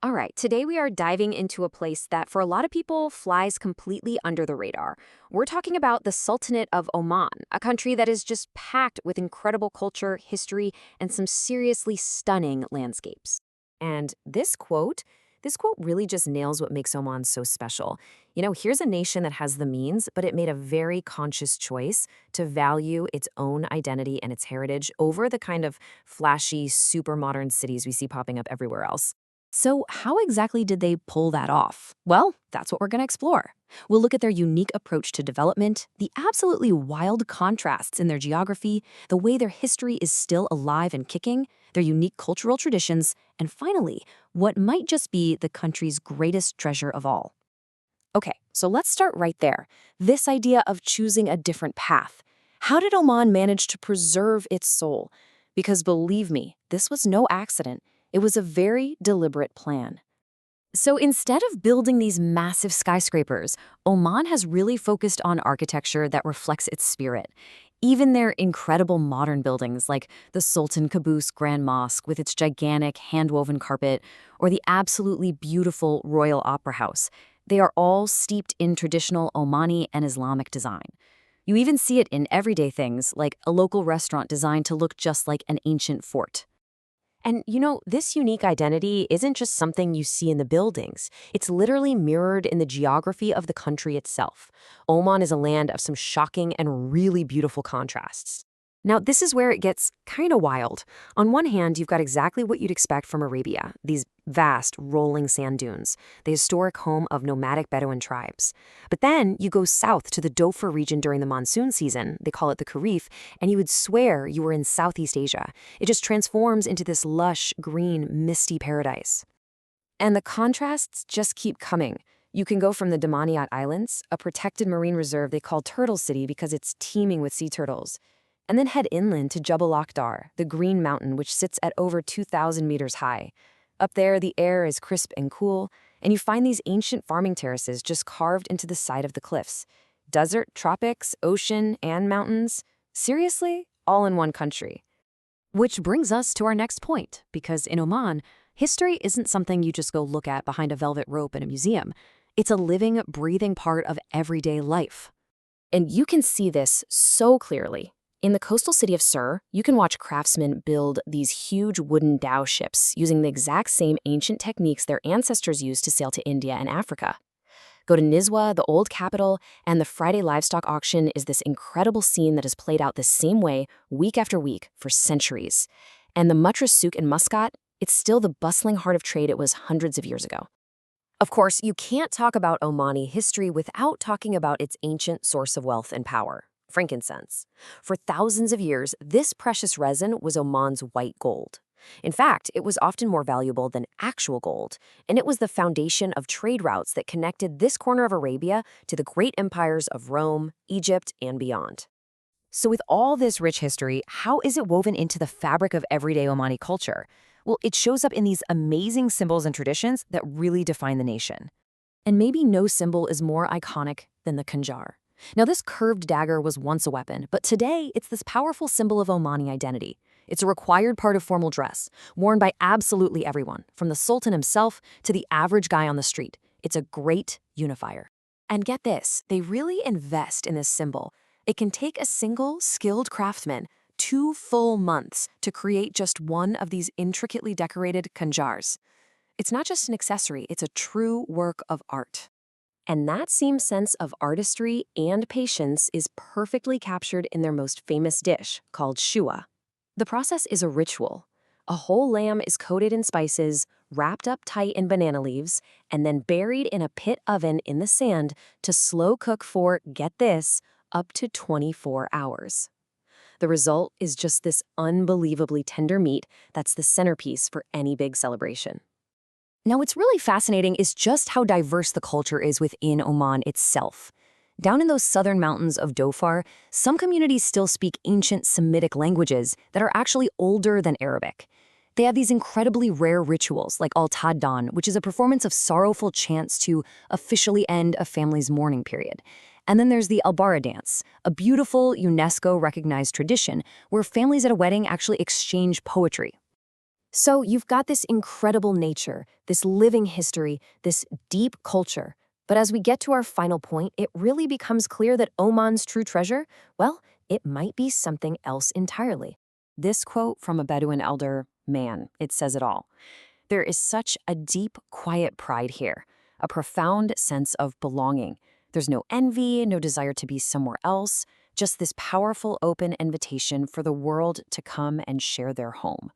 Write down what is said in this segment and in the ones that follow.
All right, today we are diving into a place that for a lot of people flies completely under the radar. We're talking about the Sultanate of Oman, a country that is just packed with incredible culture, history, and some seriously stunning landscapes. And this quote really just nails what makes Oman so special. Here's a nation that has the means, but it made a very conscious choice to value its own identity and its heritage over the kind of flashy, super modern cities we see popping up everywhere else. So, how exactly did they pull that off? Well, that's what we're going to explore. We'll look at their unique approach to development, the absolutely wild contrasts in their geography, the way their history is still alive and kicking, their unique cultural traditions, and finally, what might just be the country's greatest treasure of all. Okay, so let's start right there. This idea of choosing a different path. How did Oman manage to preserve its soul? Because believe me, this was no accident. It was a very deliberate plan. So instead of building these massive skyscrapers, Oman has really focused on architecture that reflects its spirit. Even their incredible modern buildings like the Sultan Qaboos Grand Mosque with its gigantic hand-woven carpet, or the absolutely beautiful Royal Opera House, they are all steeped in traditional Omani and Islamic design. You even see it in everyday things like a local restaurant designed to look just like an ancient fort. And this unique identity isn't just something you see in the buildings. It's literally mirrored in the geography of the country itself. Oman is a land of some shocking and really beautiful contrasts. Now, this is where it gets kind of wild. On one hand, you've got exactly what you'd expect from Arabia, these vast, rolling sand dunes, the historic home of nomadic Bedouin tribes. But then you go south to the Dhofar region during the monsoon season, they call it the Kharif, and you would swear you were in Southeast Asia. It just transforms into this lush, green, misty paradise. And the contrasts just keep coming. You can go from the Damaniyat Islands, a protected marine reserve they call Turtle City because it's teeming with sea turtles, and then head inland to Jabal Akhdar, the green mountain which sits at over 2,000 meters high. Up there, the air is crisp and cool, and you find these ancient farming terraces just carved into the side of the cliffs. Desert, tropics, ocean, and mountains. Seriously, all in one country. Which brings us to our next point, because in Oman, history isn't something you just go look at behind a velvet rope in a museum. It's a living, breathing part of everyday life. And you can see this so clearly. In the coastal city of Sur, you can watch craftsmen build these huge wooden dhow ships using the exact same ancient techniques their ancestors used to sail to India and Africa. Go to Nizwa, the old capital, and the Friday livestock auction is this incredible scene that has played out the same way week after week for centuries. And the Muttra Souk in Muscat, it's still the bustling heart of trade it was hundreds of years ago. Of course, you can't talk about Omani history without talking about its ancient source of wealth and power. Frankincense. For thousands of years, this precious resin was Oman's white gold. In fact, it was often more valuable than actual gold, and it was the foundation of trade routes that connected this corner of Arabia to the great empires of Rome, Egypt, and beyond. So with all this rich history, how is it woven into the fabric of everyday Omani culture? Well, it shows up in these amazing symbols and traditions that really define the nation. And maybe no symbol is more iconic than the khanjar. Now, this curved dagger was once a weapon, but today it's this powerful symbol of Omani identity. It's a required part of formal dress, worn by absolutely everyone, from the Sultan himself to the average guy on the street. It's a great unifier. And get this, they really invest in this symbol. It can take a single, skilled craftsman 2 full months to create just one of these intricately decorated khanjars. It's not just an accessory, it's a true work of art. And that same sense of artistry and patience is perfectly captured in their most famous dish, called shua. The process is a ritual. A whole lamb is coated in spices, wrapped up tight in banana leaves, and then buried in a pit oven in the sand to slow cook for, get this, up to 24 hours. The result is just this unbelievably tender meat that's the centerpiece for any big celebration. Now, what's really fascinating is just how diverse the culture is within Oman itself. Down in those southern mountains of Dhofar, some communities still speak ancient Semitic languages that are actually older than Arabic. They have these incredibly rare rituals like Al-Taddan, which is a performance of sorrowful chants to officially end a family's mourning period. And then there's the Albara dance, a beautiful UNESCO-recognized tradition where families at a wedding actually exchange poetry. So you've got this incredible nature, this living history, this deep culture. But as we get to our final point, it really becomes clear that Oman's true treasure, well, it might be something else entirely. This quote from a Bedouin elder, man, it says it all. There is such a deep, quiet pride here, a profound sense of belonging. There's no envy, no desire to be somewhere else, just this powerful, open invitation for the world to come and share their home.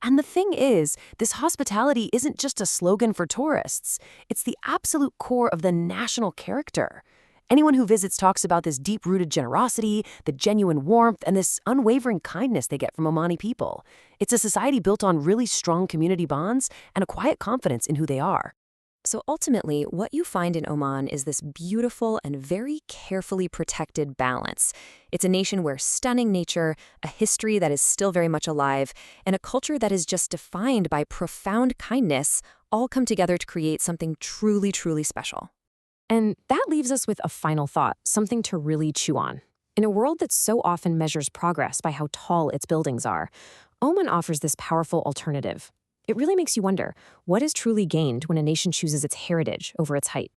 And the thing is, this hospitality isn't just a slogan for tourists. It's the absolute core of the national character. Anyone who visits talks about this deep-rooted generosity, the genuine warmth, and this unwavering kindness they get from Omani people. It's a society built on really strong community bonds and a quiet confidence in who they are. So ultimately, what you find in Oman is this beautiful and very carefully protected balance. It's a nation where stunning nature, a history that is still very much alive, and a culture that is just defined by profound kindness all come together to create something truly, truly special. And that leaves us with a final thought, something to really chew on. In a world that so often measures progress by how tall its buildings are, Oman offers this powerful alternative. It really makes you wonder, what is truly gained when a nation chooses its heritage over its height?